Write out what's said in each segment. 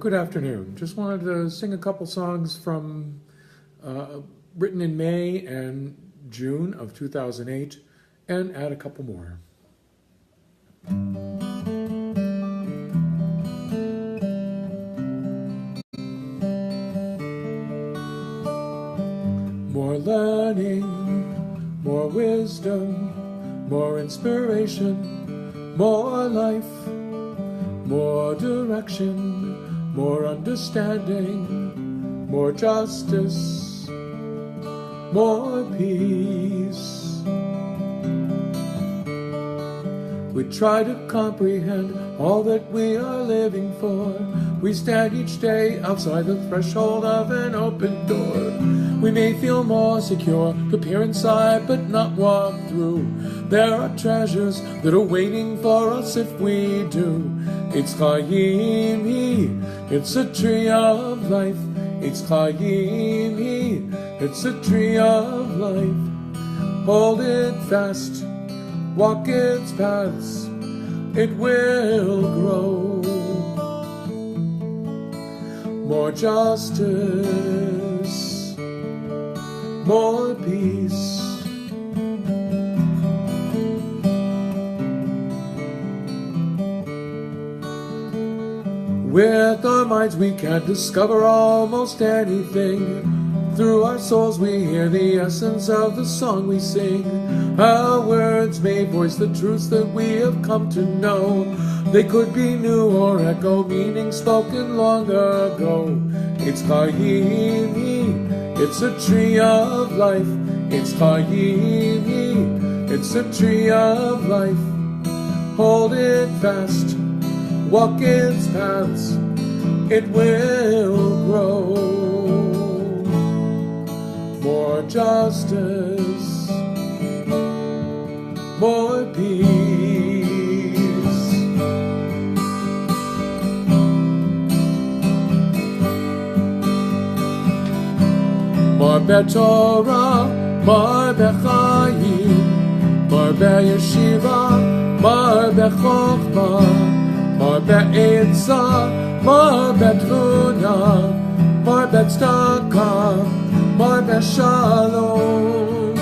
Good afternoon. Just wanted to sing a couple songs from written in May and June of 2008 and add a couple more. More learning, more wisdom, more inspiration, more life, more direction, more understanding, more justice, more peace. We try to comprehend all that we are living for. We stand each day outside the threshold of an open door. We may feel more secure to peer inside but not walk through. There are treasures that are waiting for us if we do. It's Chayim, it's a tree of life. It's Chayim, it's a tree of life. Hold it fast, walk its paths, it will grow. More justice, more peace. With our minds we can discover almost anything. Through our souls we hear the essence of the song we sing. Our words may voice the truths that we have come to know. They could be new or echo meaning spoken long ago. It's Chayim, it's a tree of life. It's Chayim, it's a tree of life. Hold it fast, walk its paths, it will grow. More justice, more peace. Marbeh torah, Marbeh Chayim, Marbeh yeshiva, Marbeh chochmah, Marbeh Eitz, Marbeh torah, Marbeh Pataki, Marbeh shalom.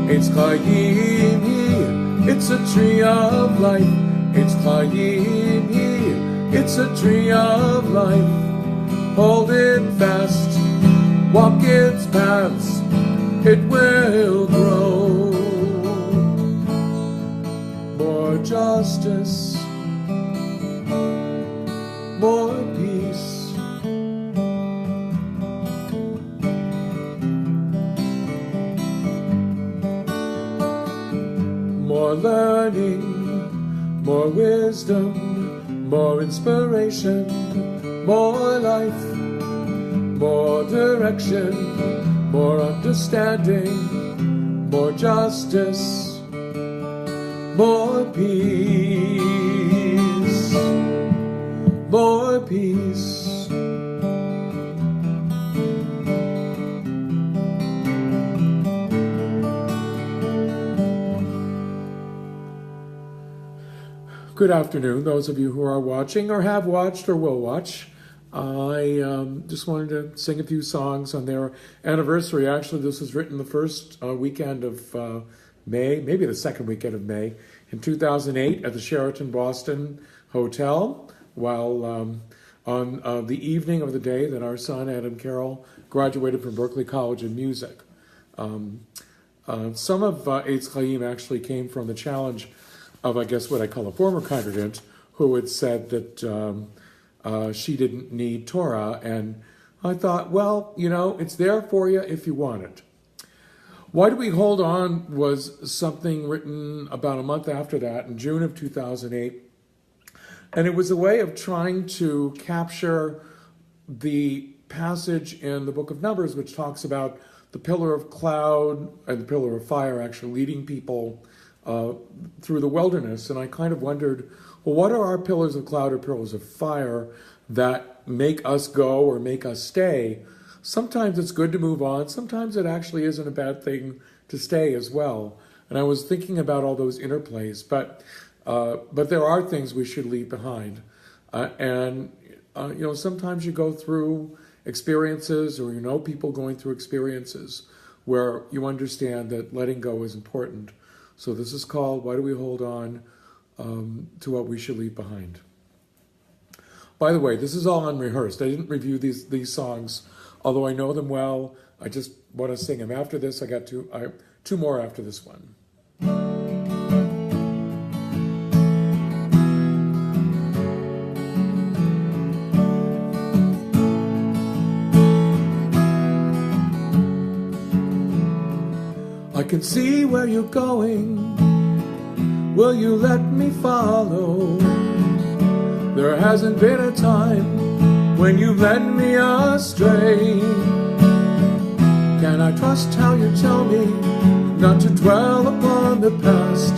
It's Chayim, it's a tree of life. It's Chayim, it's a tree of life. Hold it fast, walk its paths, it will grow. More justice, more peace. More learning, more wisdom, more inspiration, more life, more direction, more understanding, more justice, more peace, more peace. Good afternoon, those of you who are watching or have watched or will watch. I just wanted to sing a few songs on their anniversary. Actually, this was written the first weekend of May, maybe the second weekend of May, in 2008 at the Sheraton Boston Hotel, while on the evening of the day that our son, Karol, graduated from Berklee College in Music. Some of Eitz Chayim actually came from the challenge of, I guess, what I call a former congregant who had said that she didn't need Torah. And I thought, well, you know, it's there for you if you want it. Why Do We Hold On was something written about a month after that, in June of 2008. And it was a way of trying to capture the passage in the book of Numbers, which talks about the pillar of cloud and the pillar of fire actually leading people through the wilderness. And I kind of wondered, well, what are our pillars of cloud or pillars of fire that make us go or make us stay? Sometimes it's good to move on. Sometimes it actually isn't a bad thing to stay as well. And I was thinking about all those interplays. But But there are things we should leave behind. Sometimes you go through experiences, or you know people going through experiences where you understand that letting go is important. So this is called Why Do We Hold On to What We Should Leave Behind. By the way, this is all unrehearsed. I didn't review these songs, although I know them well. I just want to sing them. After this, I got two more after this one. I can see where you're going. Will you let me follow? There hasn't been a time when you've led me astray. Can I trust how you tell me not to dwell upon the past?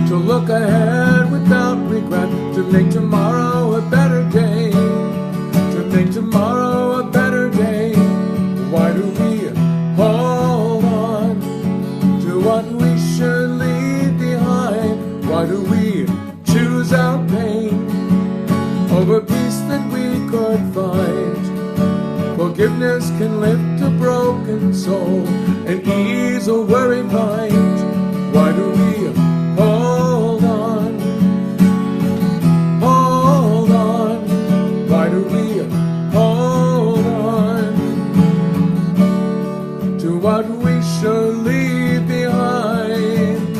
To look ahead without regret, to make tomorrow a better day. To make tomorrow a better day. Why do we hold on to what we should leave behind? Why do we choose our pain over peace that we could find? Forgiveness can lift a broken soul and ease a worried mind. Why do we hold on? Hold on. Why do we hold on to what we should leave behind?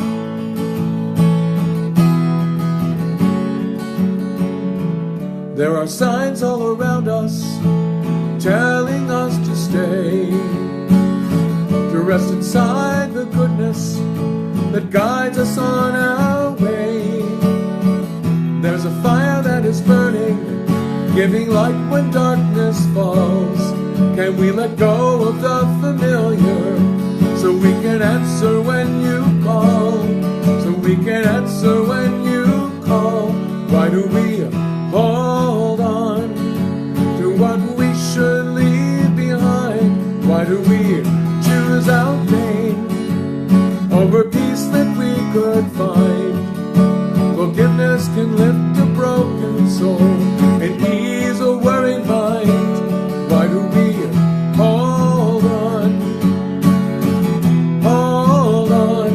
There are signs all around us telling us to stay, to rest inside the goodness that guides us on our way. There's a fire that is burning, giving light when darkness falls. Can we let go of the familiar so we can answer when you call? So we can answer when you call. Why do we hold on to what we should leave behind? Why do we choose our pain over peace that we could find? Forgiveness can lift a broken soul and ease a worried mind. Why do we hold on? Hold on.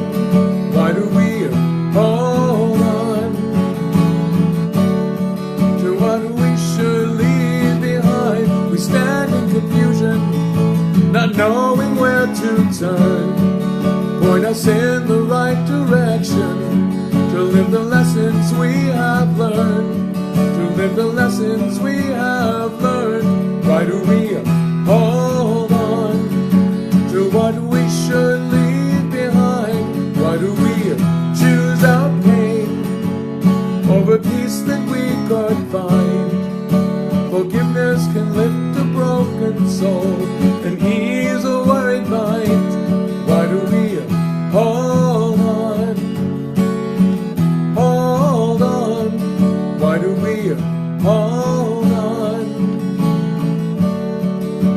Why do we hold on to what we should leave behind? We stand in confusion, not knowing where to turn. Point us in the right direction, to live the lessons we have learned. To live the lessons we have learned. Why do we hold on to what we should leave behind? Why do we choose our pain over peace that we could find? Forgiveness can lift a broken soul and ease a worried mind. Why do we hold on? Hold on. Why do we hold on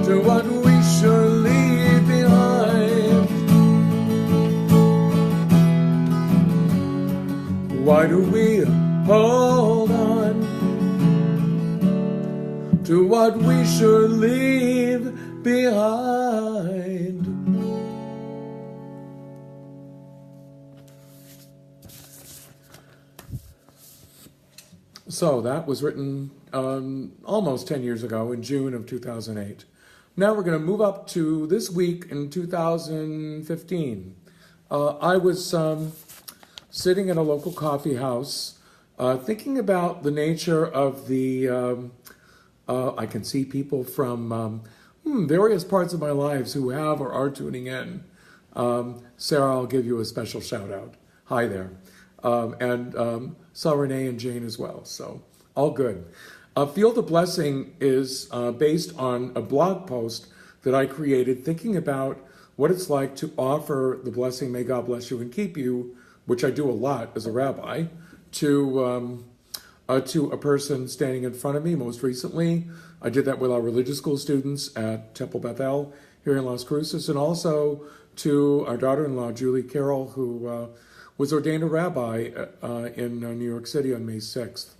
to what we should leave behind? Why do we hold on to what we should leave behind? So that was written almost 10 years ago in June of 2008. Now we're going to move up to this week in 2015. I was sitting in a local coffee house thinking about the nature of the, I can see people from various parts of my lives who have or are tuning in. Sarah, I'll give you a special shout out. Hi there. And saw Renee and Jane as well, so all good. Field of Blessing is based on a blog post that I created thinking about what it's like to offer the blessing, may God bless you and keep you, which I do a lot as a rabbi, to a person standing in front of me. Most recently, I did that with our religious school students at Temple Bethel here in Las Cruces, and also to our daughter-in-law, Julie Karol, who was ordained a rabbi in New York City on May 6th.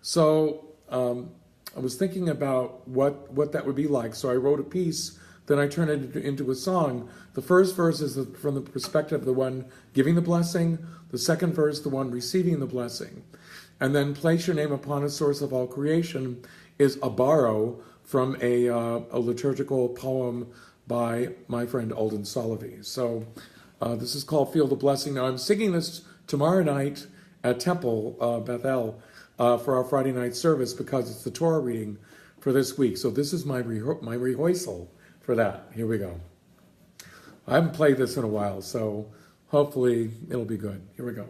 So I was thinking about what that would be like. So I wrote a piece, then I turned it into a song. The first verse is from the perspective of the one giving the blessing. The second verse, the one receiving the blessing. And then place your name upon a source of all creation is a borrow from a liturgical poem by my friend Alden Solovey. So this is called Feel the Blessing. Now I'm singing this tomorrow night at Temple, Bethel, for our Friday night service because it's the Torah reading for this week. So this is my rehearsal for that. Here we go. I haven't played this in a while, so hopefully it'll be good. Here we go.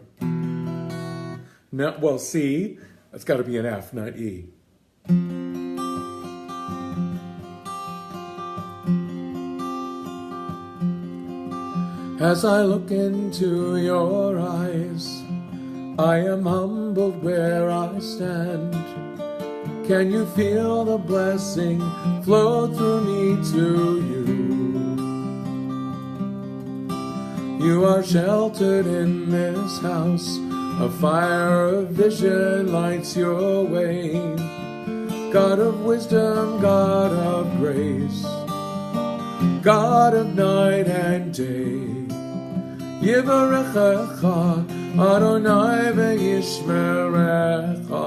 No, well, C, that's got to be an F, not E. As I look into your eyes, I am humbled where I stand. Can you feel the blessing flow through me to you? You are sheltered in this house. A fire of vision lights your way. God of wisdom, God of grace, God of night and day. Yivarechecha Adonai ve'yishmerecha.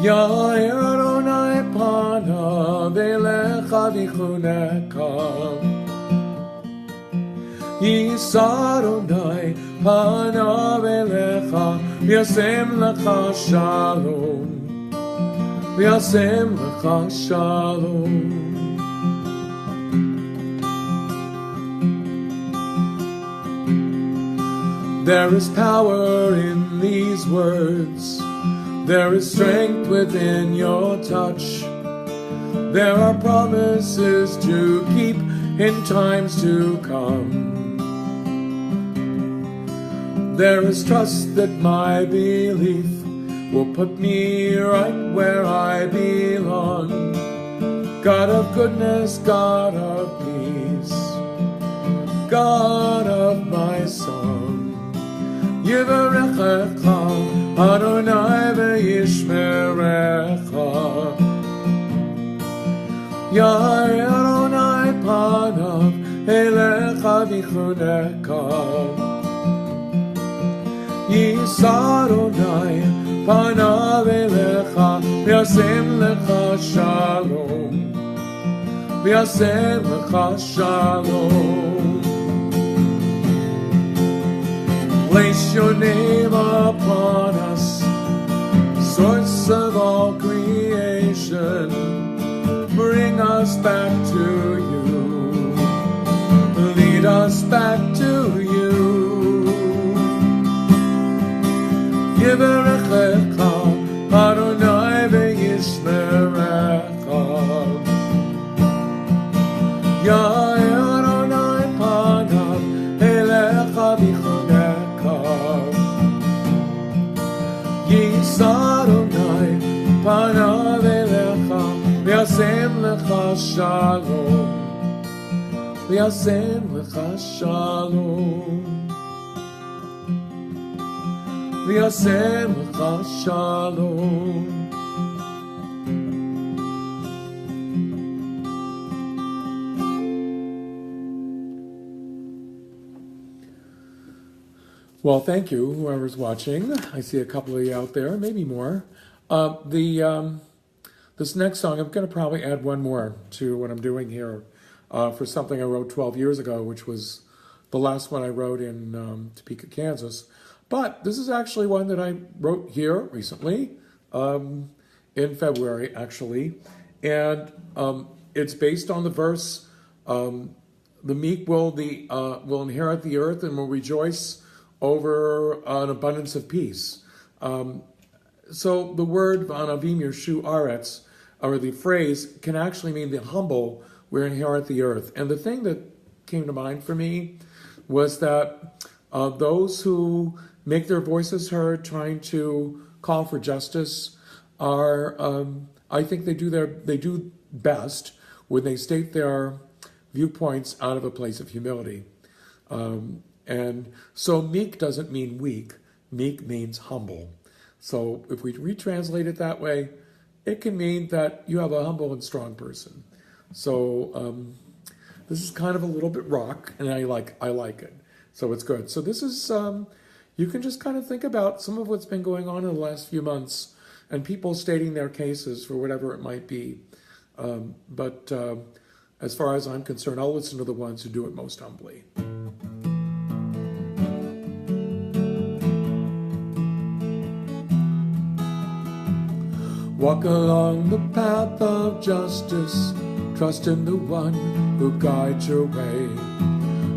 Ya'er Adonai panav elecha v'chuneka. Yisa Adonai panav elecha v'yasem lecha shalom. V'yasem lecha shalom. There is power in these words. There is strength within your touch. There are promises to keep in times to come. There is trust that my belief will put me right where I belong. God of goodness, God of peace, God of my song. Yivarechecha Adonai ve'yishmerecha. Ya'er Adonai panav elecha v'chuneka. Yisa Adonai panav elecha v'yasem lecha shalom. V'yasem lecha shalom. Place your name upon us, source of all creation. Bring us back to you. Lead us back to you. Yivarechecha Adonai ve'yishmerecha. Ya'er Adonai panav elecha v'chuneka. Yisa Adonai panav elecha v'yasem lecha shalom. V'yasem lecha shalom. V'yasem lecha shalom. Well, thank you, whoever's watching. I see a couple of you out there, maybe more. This next song, I'm going to probably add one more to what I'm doing here for something I wrote 12 years ago, which was the last one I wrote in Topeka, Kansas. But this is actually one that I wrote here recently, in February, actually. And it's based on the verse, the meek will inherit the earth and will rejoice over an abundance of peace. So the word Vanavim Yershu Aretz, or the phrase, can actually mean the humble will inherit the earth. And the thing that came to mind for me was that those who make their voices heard, trying to call for justice, are I think they do best when they state their viewpoints out of a place of humility. And so meek doesn't mean weak. Meek means humble. So if we retranslate it that way, it can mean that you have a humble and strong person. So this is kind of a little bit rock, and I like it. So it's good. So this is, you can just kind of think about some of what's been going on in the last few months and people stating their cases for whatever it might be. But as far as I'm concerned, I'll listen to the ones who do it most humbly. Walk along the path of justice, trust in the one who guides your way.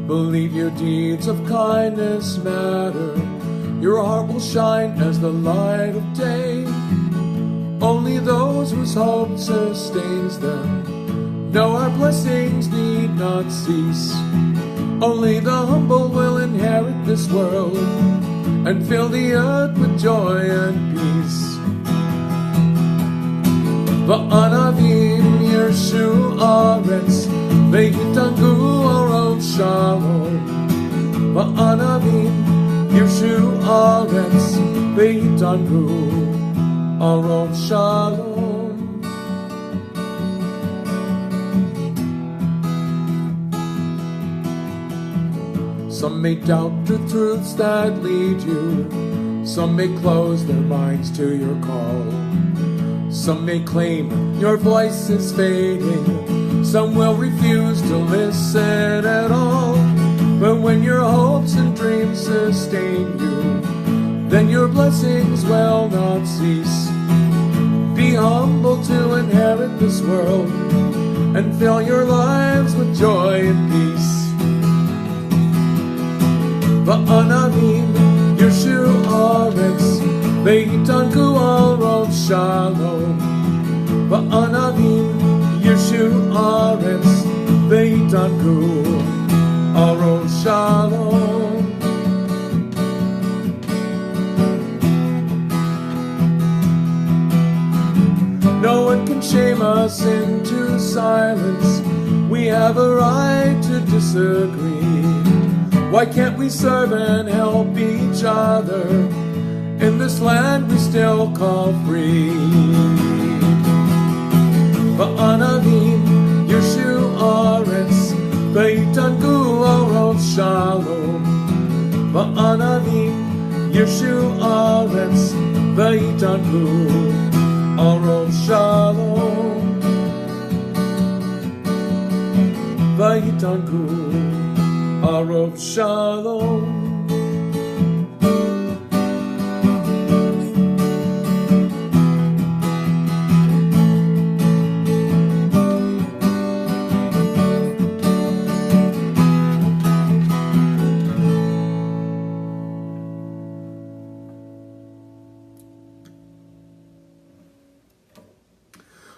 Believe your deeds of kindness matter, your heart will shine as the light of day. Only those whose hope sustains them know our blessings need not cease. Only the humble will inherit this world and fill the earth with joy and peace. Va'anavim yirshu aretz ve'yitangu aron shalom. Va'anavim yirshu aretz ve'yitangu aron shalom. Some may doubt the truths that lead you. Some may close their minds to your call. Some may claim your voice is fading. Some will refuse to listen at all. But when your hopes and dreams sustain you, then your blessings will not cease. Be humble to inherit this world and fill your lives with joy and peace. Va'anavim yirshu aretz ve'yitangu aron shalom. Va'anavim yirshu aretz ve'yitangu aron shalom. No one can shame us into silence. We have a right to disagree. Why can't we serve and help each other in this land we still call free? Va'anavim yirshu aretz ve'yitangu aron shalom. Va'anavim yirshu aretz ve'yitangu aron shalom. Ve'yitangu aron shalom.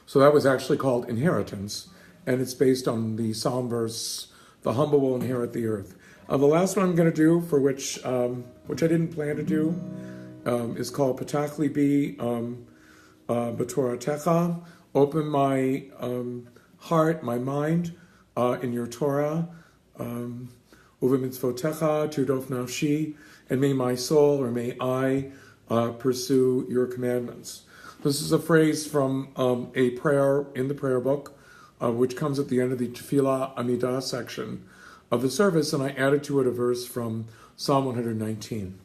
So that was actually called Inheritance, and it's based on the Psalm verse, "The humble will inherit the earth." The last one I'm going to do, for which I didn't plan to do, is called Pataki bi b'toratecha. Open my heart, my mind, in your Torah. Uv'mitzvotecha Deardorff nafshi, and may my soul, or may I, pursue your commandments. This is a phrase from a prayer in the prayer book, which comes at the end of the Tefillah Amidah section of the service, and I added to it a verse from Psalm 119.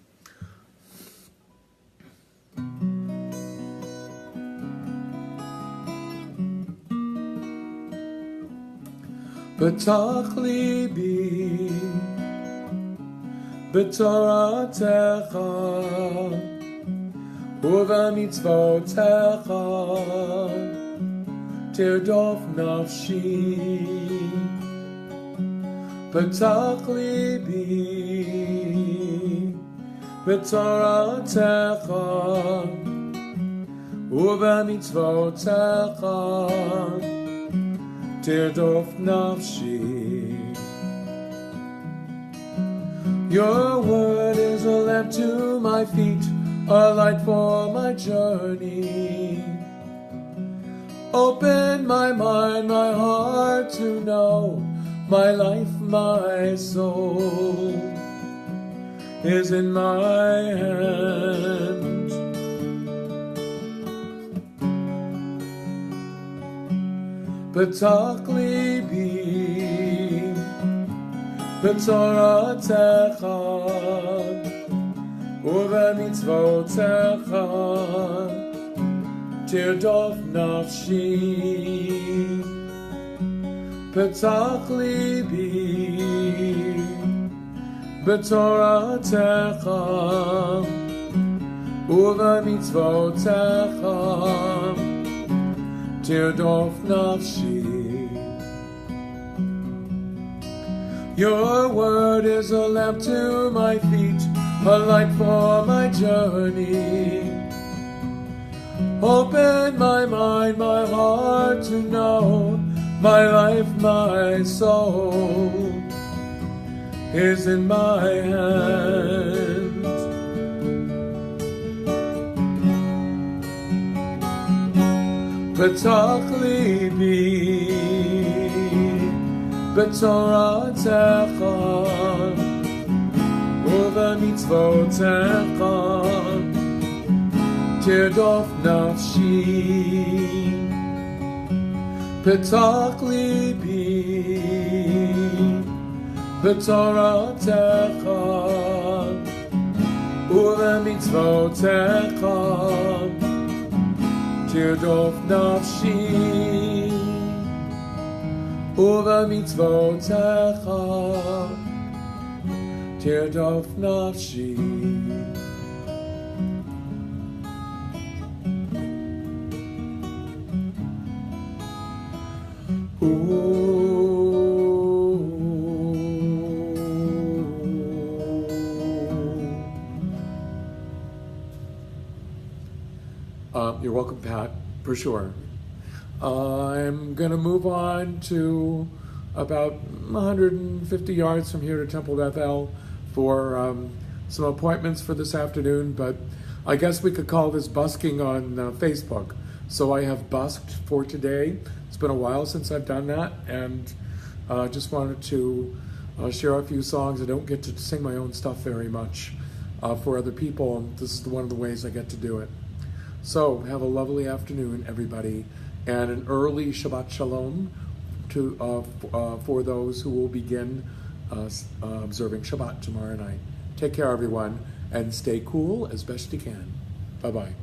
Patach libi b'toratecha Uv'mitzvotecha Deardorff nafshi. Patach libi b'toratecha Uv'mitzvotecha Deardorff nafshi. Your word is a lamp to my feet, a light for my journey. Open my mind, my heart to know, my life, my soul. is in my hand. Pataki b'toratecha u'b'mitzvotecha Deardorff nafshi. Pataki b'toratecha u'b'mitzvotecha Deardorff nafshi. Your word is a lamp to my feet, a light for my journey. Open my mind, my heart to know, my life, my soul is in my hand. Pataki b'toratecha u'b'mitzvotecha Deardorff nafshi. Pataki b'toratecha u'b'mitzvotecha Deardorff nafshi. U'b'mitzvotecha Deardorff nafshi. You're welcome, Pat, for sure. I'm going to move on to about 150 yards from here to Temple Bethel for some appointments for this afternoon, but I guess we could call this busking on Facebook. So I have busked for today. It's been a while since I've done that, and just wanted to share a few songs. I don't get to sing my own stuff very much for other people, and this is one of the ways I get to do it. So have a lovely afternoon, everybody, and an early Shabbat Shalom for those who will begin observing Shabbat tomorrow night. Take care, everyone, and stay cool as best you can. Bye-bye.